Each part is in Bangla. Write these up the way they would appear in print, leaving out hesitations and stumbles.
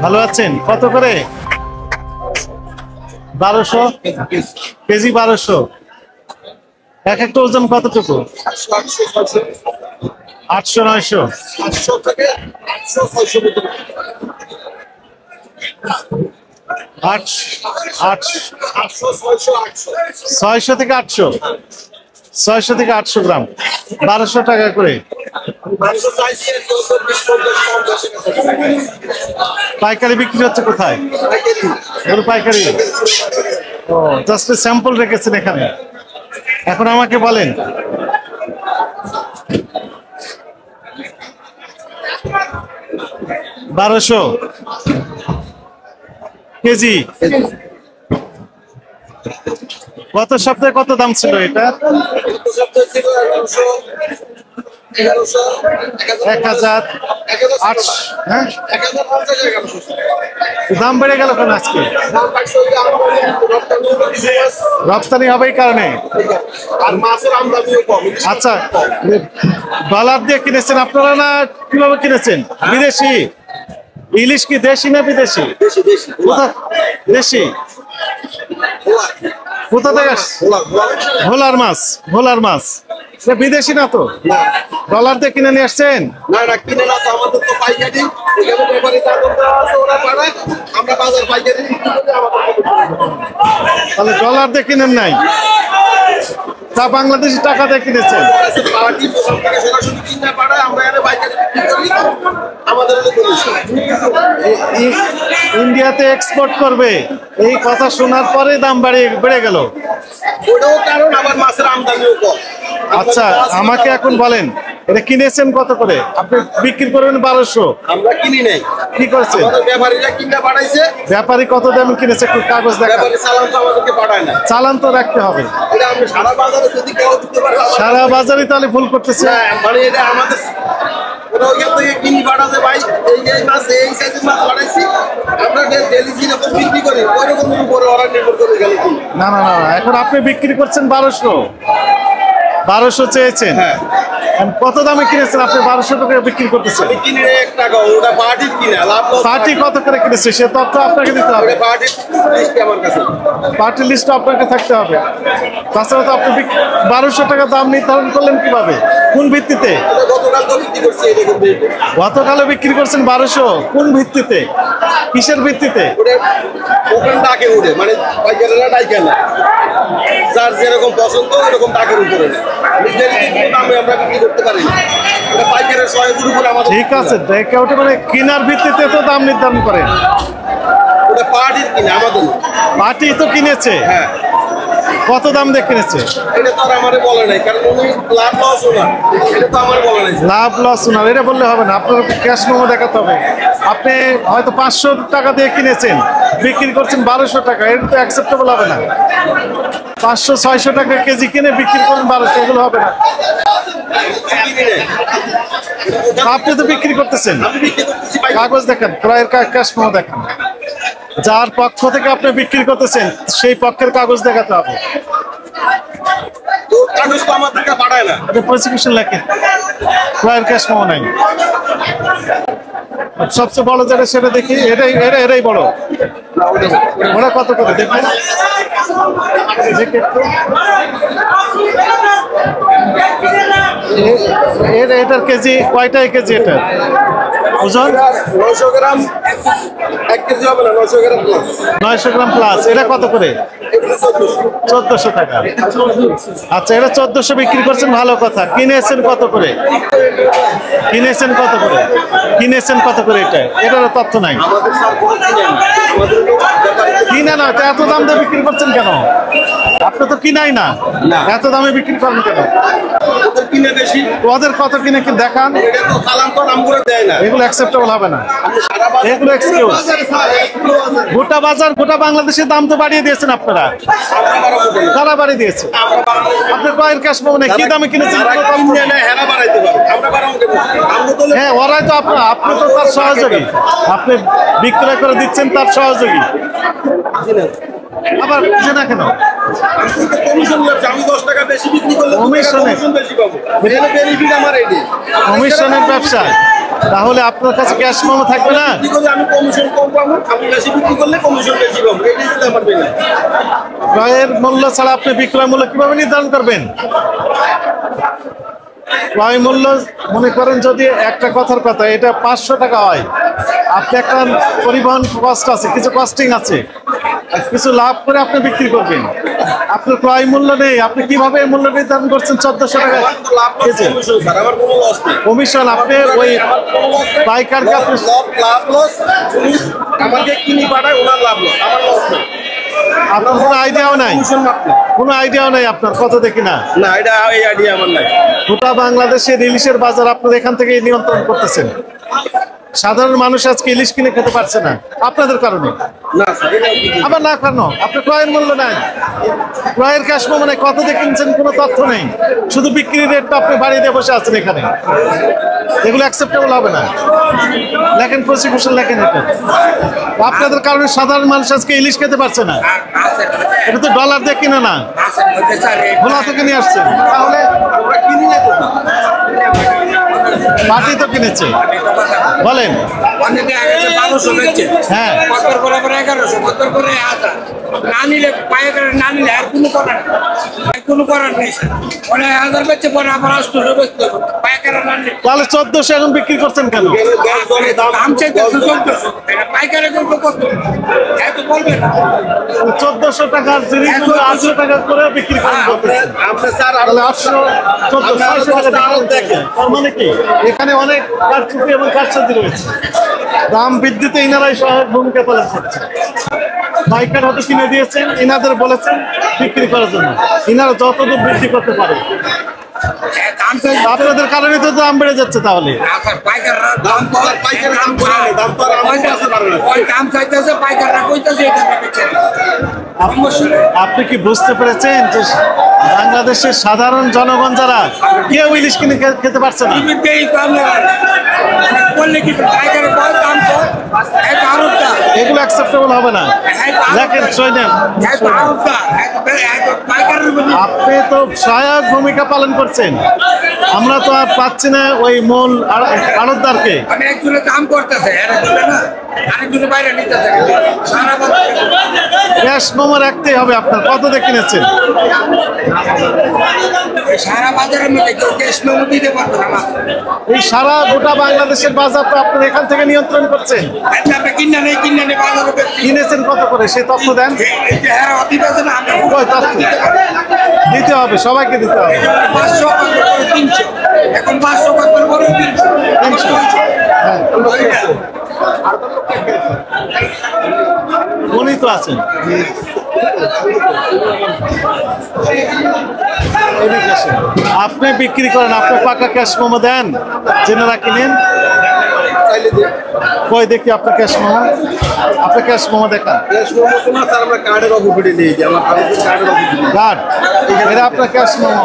ভালো আছেন? কত করে? 1200 কেজি। 1200। এক একটা ওজন কতটুকু? 800 900 800 থেকে 800 600 600 থেকে 800 600 থেকে 800 গ্রাম 1200 টাকা করে। পাইকারি বিক্রি হচ্ছে কোথায়? পাইকারি। ও, জাস্ট স্যাম্পল রেখেছেন এখানে। এখন আমাকে বলেন, বারোশো কেজি। গত সপ্তাহে কত দাম ছিল এটা? 1008। হ্যাঁ, দাম বেড়ে গেল কেন আজকে? রপ্তানি হবে এই কারণে। আচ্ছা, ডলার দিয়ে কিনেছেন আপনারা না কিভাবে কিনেছেন? বিদেশি ইলিশ কি দেশি না বিদেশি? দেশি। কোথা থেকে? ভোলার মাছ। ভোলার মাছ বিদেশি না তো? ডলার দিয়ে কিনে নিয়ে আসছেন? না না, কিনে না তো, আমাদের তো পাইকারি। এখানে ব্যাপারী আছে, ওরা পাঠায়, আমরা বাজার পাইকারি বিক্রি করি। তাহলে ডলার দিয়ে কিনেন নাই, তা বাংলাদেশি টাকা দিয়ে কিনেছেন? পার্টি সরাসরি কিনে পাঠায়, আমরা এখানে পাইকারি বিক্রি করি। আমাদের ইন্ডিয়াতে এক্সপোর্ট করবে এই কথা শোনার পরে দাম বেড়ে গেল। ওটাও কারণ, আবার মাছের আমদানিও কম। আচ্ছা, আমাকে এখন বলেন, এটা কিনেছেন কত করে? আপনি বিক্রি করবেন 1200। আমরা কিনি নাই। কি করছেন? ব্যাপারীরা কিনে পাঠাইছে। ব্যাপারী কত দামে কিনেছে? একটু কাগজ দেখা। চালান তো আমাদেরকে পাঠায় না। চালান তো রাখতে হবে। এটা আমরা সারা বাজারে যদি কেউ দিতে পারে, সারা বাজারে তাহলে ভুল করতেছে। মানে এটা আমাদের ওরা ওইখান থেকে কিনি পাঠাচ্ছে। ভাই, এই মাছ, এই সাইজের মাছ পাঠাইছি, আমরা ডেলি যেরকম বিক্রি করি ওইরকম উপরে ওরা নির্ভর করে গেল। না না না, এখন আপনি বিক্রি করছেন 1200। 1200 চেয়েছেন। হ্যাঁ। কত দামে কিনেছেন আপনি? 1200 টাকা বিক্রি করতেছেন। আমি কিনি 1 টাকা, ওটা পার্টির কিনা, লাভ লস। পার্টি কত করে কিনেছে সে তথ্য আপনাকে দিতে হবে। পার্টির লিস্ট আমার কাছে। পার্টির লিস্ট আপনাকে থাকতে হবে। তাছাড়া তো আপনি 1200 টাকা দাম নির্ধারণ করলেন কিভাবে? কোন ভিত্তিতে? গতকাল তো বিক্রি করছি। গতকালে বিক্রি করছেন 1200। কোন ভিত্তিতে? কিসের ভিত্তিতে? ওখানে ডাকে উঠে, মানে পাইকারেরা ডাকে না, যার যেরকম পছন্দ ওরকম ডাকের উপরে নিজের দামে আমরা বিক্রি করতে পারি। এটা পাইকারের সহায়তার উপরে আমাদের। ঠিক আছে, দেখে ওটা মানে কেনার ভিত্তিতে তো দাম নির্ধারণ করেন। ওটা পার্টির কিনে, আমাদের পার্টি তো কিনেছে। হ্যাঁ। কত দাম দিয়ে কিনেছে? এটা তো আর আমারে বলে নাই, কারণ উনি লাভ লস ওনার, এটা তো আমার বলে নাই। লাভ লস ওনার এটা বললে হবে না, আপনার ক্যাশ মেমো দেখাতে হবে। আপনি হয়তো 500 টাকা দিয়ে কিনেছেন, বিক্রি করছেন 1200 টাকা, এটা তো অ্যাকসেপ্টেবল হবে না। 500 600 টাকা কেজি কিনে বিক্রি করেন 1200, এগুলো হবে না। আপনি তো বিক্রি করতেছেন, কাগজ দেখান, ক্রয়ের কাগজ মেমো দেখান। যার পক্ষ থেকে আপনি বিক্রি করতেছেন সেই পক্ষের কাগজ দেখাতে হবে। কাগজ তো আমার টাকা পাঠায় না। এটা প্রসিকিউশন লেখে, ক্রয়ের ক্যাশ মেমো নাই। সবচেয়ে বড় যেটা সেটা দেখি, এটাই বড়। ওরা কত করে দেখবেন? এটার কেজি কয়টাই কেজি? এটা ওজন 900 গ্রাম। 1 কেজি হবে না, 900 গ্রাম প্লাস। 900 গ্রাম প্লাস। এটা কত করে? 1400 টাকা। আচ্ছা, এটা 1400 বিক্রি করছেন, ভালো কথা। কিনেছেন কত করে? কিনেছেন কত করে? কিনেছেন কত করে? এটারও তথ্য নাই। কিনে না, এত দাম দিয়ে বিক্রি করছেন কেন? আপনি তো কিনাই না, এত দামে বিক্রি করেন কেন? ওদের কত কিনে কি দেখান। এগুলো অ্যাকসেপ্টেবল হবে না, এগুলো এক্সকিউজ। গোটা বাজার, গোটা বাংলাদেশের দাম তো বাড়িয়ে দিয়েছেন আপনারা। কারা বাড়িয়ে দিয়েছে? আপনার কয়ের ক্যাশ পাবো না, কি দামে কিনেছেন? হ্যাঁ, ওরাই তো আপনি তো তার সহযোগী, আপনি বিক্রয় করে দিচ্ছেন তার সহযোগী। আবার বুঝে না কেন? কমিশনের ব্যবসা, তাহলে আপনার কাছে ক্যাশ মেমো থাকবে না? বিক্রি করলে আমি কমিশন কম পাবো, আমি বেশি বিক্রি করলে কমিশন বেশি পাবো, এটাই হচ্ছে আমার বেলা। ক্রয়ের মূল্য ছাড়া আপনি বিক্রয় মূল্য কিভাবে নির্ধারণ করবেন? ক্রয় মূল্য মনে করেন যদি একটা কথার কথা এটা 500 টাকা হয়, আপনি একটা পরিবহন কস্ট আছে, কিছু কস্টিং আছে, কিছু লাভ করে আপনি বিক্রি করবেন। আপনার ক্রয় মূল্য নেই, আপনি কিভাবে মূল্য নির্ধারণ করছেন 1400 টাকা কেজি? কমিশন আপনি ওই পাইকারকে আপনি আমাকে কিনি পাঠায় ওনার লাভ লস, আমার লস নেই। আপনার কোনো আইডিয়াও নাই? কোনো আইডিয়াও নাই আপনার? কত দেখি না না, এটা এই আইডিয়া আমার নাই। গোটা বাংলাদেশের ইলিশের বাজার আপনার এখান থেকে নিয়ন্ত্রণ করতেছেন। সাধারণ মানুষ আজকে ইলিশ কিনে খেতে পারছে না আপনাদের কারণে। না স্যার, এটা কি? আবার না কেন? আপনার ক্রয়ের মূল্য নাই, ক্রয়ের ক্যাশ মেমো নাই, কত দিয়ে কিনছেন কোনো তথ্য নেই, শুধু বিক্রির রেটটা আপনি বাড়িয়ে দিয়ে বসে আছেন এখানে। এগুলো অ্যাকসেপ্টেবল হবে না। লেখেন প্রসিকিউশন, লেখেন এটা। আপনাদের কারণে সাধারণ মানুষ আজকে ইলিশ খেতে পারছে না। এটা তো ডলার দিয়ে কিনে না, ভোলা থেকে নিয়ে আসছেন। তাহলে আমরা কিনি না তো। পার্টি তো কিনেছে, বলেন। অনেকে আগে 1200 বেচছে, হ্যাঁ। কত করে 1100, কত করে 1000 না নিলে পাইকারি না নিলে আর কোনো করার নেই স্যার। পরে 1000 বেচছে, পরে আবার 800 বেচতে হবে পাইকারি না নিলে। তাহলে 1400 এখন বিক্রি করছেন কেন? দাম চাইতেছে 1400, পাইকারি করবো কত? এত বলবে না। 1400 টাকার জিনিস 800 টাকা করে বিক্রি করেন। আপনি স্যার তাহলে 800 1400 টাকা ডিফারেন্স দেখেন। তার মানে কি এখানে অনেক কারচুপি এবং কারসাজি রয়েছে। দাম বৃদ্ধিতে ইনারাই সহায়ক ভূমিকা পালন করছে। পাইকার হয়তো কিনে দিয়েছেন, ইনাদের বলেছেন বিক্রি করার জন্য, ইনারা যতদূর বৃদ্ধি করতে পারে। দাম চাইছে আপনাদের কারণে তো দাম বেড়ে যাচ্ছে। তাহলে না স্যার, পাইকাররা দাম পাইকারি দাম করে না, দাম তো আর আমার কাছে পারে না। ওই দাম চাইতেছে, পাইকাররা কইতেছে এটা বেচছে না। সমস্যা নেই। আপনি কি বুঝতে পেরেছেন যে বাংলাদেশের সাধারণ জনগণ যারা কেউ ইলিশ কিনে খেতে পারছে না? টিভিতেই দাম লাগে। বললে কি পাইকারি কয় দাম কয়? এই আরবটা এগুলো অ্যাকসেপ্টেবল হবে না। দেখেন সৈনেন, আপনি তো সহায়ক ভূমিকা পালন করছেন, আমরা তো আর পাচ্ছি না ওই মূল আড়তদারকে। মানে একজনে দাম করতেছে, আরেকজনে বাইরে নিতেছে। সারা ক্যাশ মেমো রাখতেই হবে আপনার। কত দিয়ে কিনেছেন? সারা বাজারের মধ্যে কেউ ক্যাশ মেমো দিতে পারবে না। এই সারা গোটা বাংলাদেশের বাজার তো আপনার এখান থেকে নিয়ন্ত্রণ করছেন। আপনি কিনে নেই বাজারে কিনেছেন কত করে সে তথ্য দেন। এই যে হ্যাঁ দিতেছে না, আমি ওই তথ্য দিতে হবে, সবাইকে দিতে হবে। 500 করে 300, এখন 500 করে 300। উনি তো আছেন। আপনি বিক্রি করেন, আপনি পাকা ক্যাশ মেমো দেন, জেনারা কিনেন। চাইলে দিন। কই দেখি আপনার ক্যাশ মেমো, আপনার ক্যাশ মেমো দেখান। ক্যাশ মেমো তো না স্যার, আমরা কার্ডের অফিসে নিয়ে যাই, আমার কার্ডের অফিসে। কার্ড, এটা আপনার ক্যাশ মেমো।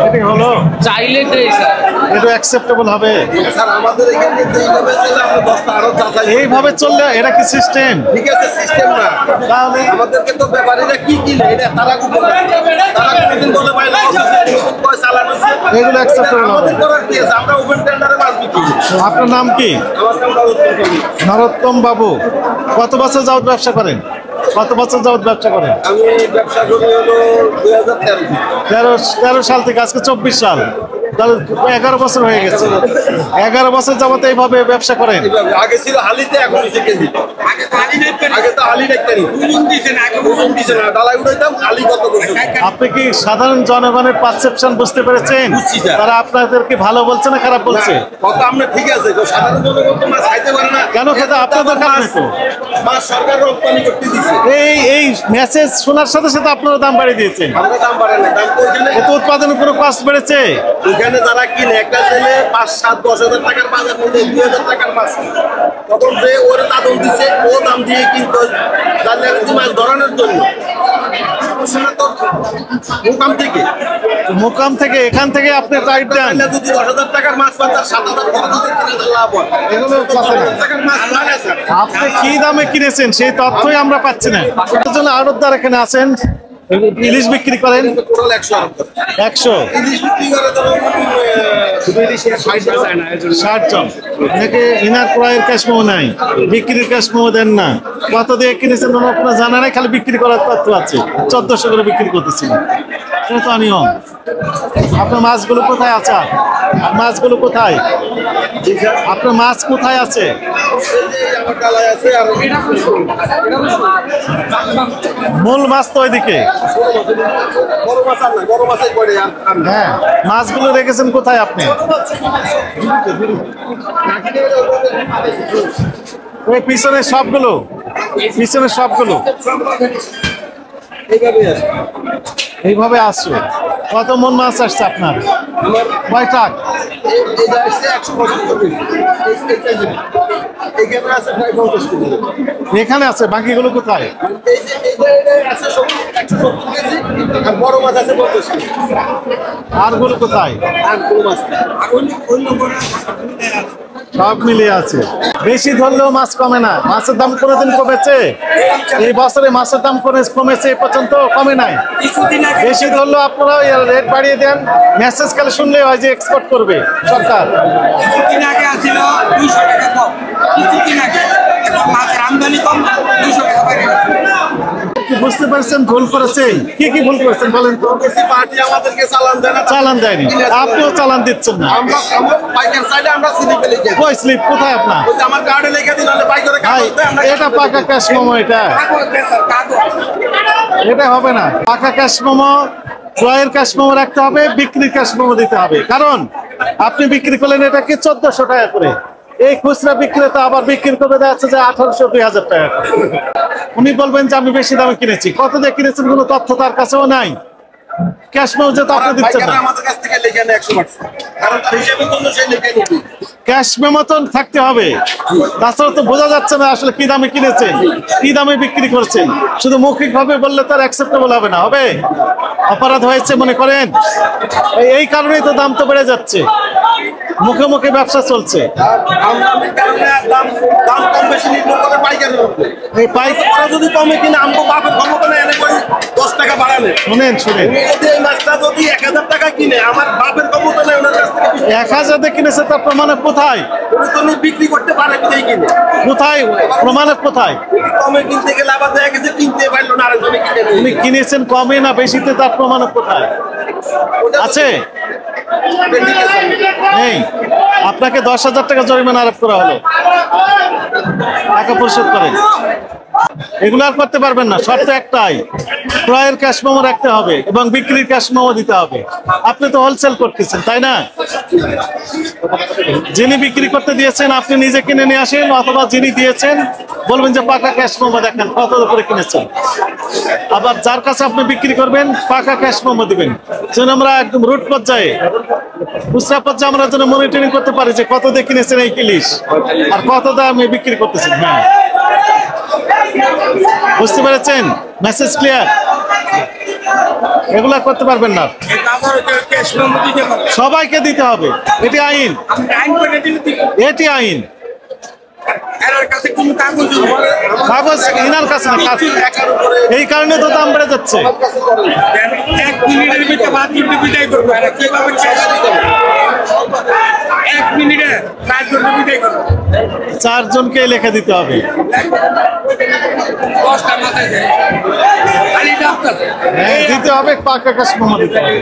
এটি হলো চাইলে দেই স্যার। এটা অ্যাকসেপ্টেবল হবে? স্যার আমাদের এখানে যেইভাবে চলে আমরা 10টা আরো যাচাই। এইভাবে চললে এটা কি সিস্টেম? ঠিক আছে, সিস্টেম না। তাহলে আমাদেরকে তো ব্যাপারীরা কি কিনে এটা তারা কোনদিন বলে ভাই লস আছে, কয় চালান হচ্ছে। এগুলো অ্যাকসেপ্টেবল হবে? আমাদের করার কি আছে? আমরা ওপেন টেন্ডারে মাছ বিক্রি করি। আপনার নাম কি? আমার নাম নরোত্তম বাবু। কত বছর যাবত ব্যবসা করেন? কত বছর যাবত ব্যবসা করেন? আমি ব্যবসা করি হলো 2013 13 সাল থেকে আজকে 24 সাল, তাহলে 11 বছর হয়ে গেছে। 11 বছর যাবত এইভাবে ব্যবসা করেন? আগে ছিল হালিতে, এখন হচ্ছে কেজি। আগে তো হালি দেখতেনি, ওজন দিছে না, আগে ওজন দিছে না, ডালাই উঠাইতাম, হালি কত করছে। আপনি কি সাধারণ জনগণের পারসেপশন বুঝতে পেরেছেন? বুঝছি স্যার। তারা আপনাদেরকে ভালো বলছে না খারাপ বলছে? কত আমরা ঠিক আছে, সাধারণ জনগণ তো মাছ খাইতে পারে না। কেন খেতে? আপনাদের কারণে তো। মাছ সরকার রপ্তানি করতে দিচ্ছে। এই মেসেজ শোনার সাথে সাথে আপনারা দাম বাড়িয়ে দিয়েছেন। আমরা দাম বাড়ে না, দাম তো ওইখানে এত উৎপাদনের কোনো কষ্ট বেড়েছে? ওইখানে যারা কিনে একটা ছেলে 5, 7, 10 হাজার টাকার বাজার নিলে 2,000 টাকার মাছ কিনে। তখন যে ওর দাদন দিচ্ছে ও দাম দিয়ে কিন্তু জালিয়াতি মাছ ধরানোর জন্য। সমস্যাটা তো মোকাম থেকে। মোকাম থেকে, এখান থেকে আপনি টাইট দেন। তাহলে যদি 10,000 টাকার মাছ পান তার 7,000 10,000 লাভ হয়। এগুলো কথা না। টাকার মাছ লাগে স্যার। আপনি কি দামে কিনেছেন সেই তথ্যই আমরা পাচ্ছি না। এর জন্য আড়তদার এখানে আছেন, ইলিশ বিক্রি করেন টোটাল 100 ইলিশ বিক্রি করে ধরুন শুধু ইলিশ 60 জন নাকি ইনার ক্রয়ের ক্যাশ মেমো নাই, বিক্রির ক্যাশ মেমো দেন না। কত দিয়ে কিনেছেন আপনার জানা নাই, খালি বিক্রি করার তথ্য আছে। 1400 করে বিক্রি করতেছেন, এটা তো অনিয়ম। আপনার মাছগুলো কোথায় আছে? মাছগুলো কোথায়? আপনার মাছ কোথায় আছে? আমার ডালায় আছে আর মূল মাছ তো ওইদিকে। বড় মাছ আর না, বড় মাছই পড়ে আর হ্যাঁ, মাছগুলো রেখেছেন কোথায় আপনি? ওই পিছনে সবগুলো, পিছনে সবগুলো এইভাবে আছে। এইভাবে আসছে। কত মন মাছ আসছে আপনার? আমার কয় টাক? এটা আসছে 175 কেজি। এই ক্যামেরা আছে প্রায় 50 কেজি। এখানে আছে, বাকিগুলো কোথায়? এই যে এইটা আছে সব 170 কেজি আর বড় মাছ আছে 50 কেজি। আরগুলো কোথায়? আর কোন মাছ নেই। আর অন্য কোনো সব মিলিয়ে আছে। বেশি ধরলেও মাছ কমে না। মাছের দাম কোনোদিন কমেছে? এই বছরে মাছের দাম কমেছে, এ পর্যন্ত কমে নাই। কিছুদিন আগে বেশি ধরলেও আপনারা রেট বাড়িয়ে দেন, মেসেজ খালি শুনলে হয় যে এক্সপোর্ট করবে সরকার। কিছুদিন আগে আসছিল 200 টাকা কম, কিছুদিন আগে। এখন মাছের আমদানি কম, 200 টাকা বেড়ে গেছে। কি বুঝতে পারছেন ভুল করেছেন? কি ভুল করেছেন বলেন তো? বেশি পার্টি আমাদেরকে চালান দেয় না। চালান দেয়নি, আপনিও চালান দিচ্ছেন না। আমরা পাইকার সাইডে আমরা স্লিপ লিখে দিই। কই স্লিপ কোথায় আপনার? ওই যে আমার কার্ডে লিখে দিন, নাহলে পাইকারে ভাই, কাগজ দেয় আমরা এটা পাকা ক্যাশ মেমো, এটা কাগজ দেয় স্যার, কাগজ। এটা হবে না। পাকা ক্যাশ মেমো, ক্রয়ের ক্যাশ মেমো রাখতে হবে, বিক্রির ক্যাশ মেমো দিতে হবে। কারণ আপনি বিক্রি করলেন এটাকে 1400 টাকা করে, এই খুচরা বিক্রেতা আবার বিক্রি করে দেওয়া আছে যে 1800 2000 টাকা করে। উনি বলবেন যে আমি বেশি দামে কিনেছি, কত দিয়ে কিনেছেন কোনো তথ্য তার কাছেও নাই। ক্যাশ মেমো যেহেতু আপনি দিচ্ছেন পাইকাররা না, আমাদের কাছ থেকে লিখে নেয় 100%। কারণ তার হিসেবের জন্য সে লিখে নিবে। ক্যাশ মেমো তো থাকতে হবে। তাছাড়া তো বোঝা যাচ্ছে না আসলে কি দামে কিনেছেন, কি দামে বিক্রি করছেন। শুধু মৌখিক ভাবে বললে তার অ্যাকসেপ্টেবল হবে না। হবে? অপরাধ হয়েছে মনে করেন, এই কারণেই তো দাম তো বেড়ে যাচ্ছে। মুখে মুখে ব্যবসা চলছে। আমদানির কারণে দাম কম বেশি নির্ভর করে পাইকারের উপরে। এই পাইকার ওরা যদি কমে কিনে আমগো বাপের ক্ষমতা নেই, এনে করে 10 টাকা বাড়ালে। শুনেন, উনি যদি এই মাছটা যদি 1000 টাকা কিনে, আমার বাপের ক্ষমতা নেই ওনার কাছ থেকে বিক্রি। 1000 দিয়ে কিনেছে, তার প্রমাণ কোথায়? উনি তো বিক্রি করতে পারে বিধায় কিনে। কোথায় প্রমাণ কোথায়? কমে কিনতে গেলে আবার দেখা গেছে কিনতে পারলো না, আরেকজনে কিনে নিয়ে। উনি কিনেছেন কমে না বেশিতে, তার প্রমাণ কোথায় ওটা তো আছে? pending আছে। নেই। আপনাকে 10,000 টাকা জরিমানা আরোপ করা হলো, টাকা পরিশোধ করেন। এগুলো আর করতে পারবেন না। শর্ত একটাই, ক্রয়ের ক্যাশ মেমো রাখতে হবে এবং বিক্রির ক্যাশ মেমো দিতে হবে। আপনি তো হোলসেল করতেছেন, তাই না? যিনি বিক্রি করতে দিয়েছেন আপনি নিজে কিনে নিয়ে আসেন, অথবা যিনি দিয়েছেন বলবেন যে পাকা ক্যাশ মেমো দেখান কত করে কিনেছেন। আবার যার কাছে আপনি বিক্রি করবেন পাকা ক্যাশ মেমো দিবেন, যেন আমরা একদম রুট পর্যায়ে, খুচরা পর্যায়ে আমরা যেন মনিটরিং করতে পারি যে কত দিয়ে কিনেছেন এই ইলিশ আর কত দামে বিক্রি করতেছেন। হ্যাঁ, বুঝতে পেরেছেন? Message clear? এগুলা করতে পারবেন না, এই কাগজে ক্যাশ মেমো দিতে পারবে। সবাইকে দিতে হবে। এটি আইন, আমি আইন করে দিলে দিব। এটি আইন। এর কাছে কোনো কাগজ নেই। কাগজ ইনার কাছে না, এই কারণে তো দাম বেড়ে যাচ্ছে। 1 মিনিটের ভিতরে ভাত জুটে বিদায় করবো। এরা কিভাবে শেষ দিতে হবে? 1 মিনিটে 4 জুটে বিদায় করবো। 4 জনকে লেখা দিতে হবে। 10টা মাথায় যায়। খালি ডাক্তার। হ্যাঁ, দিতে হবে, পাকা ক্যাশ মেমো দিতে হবে।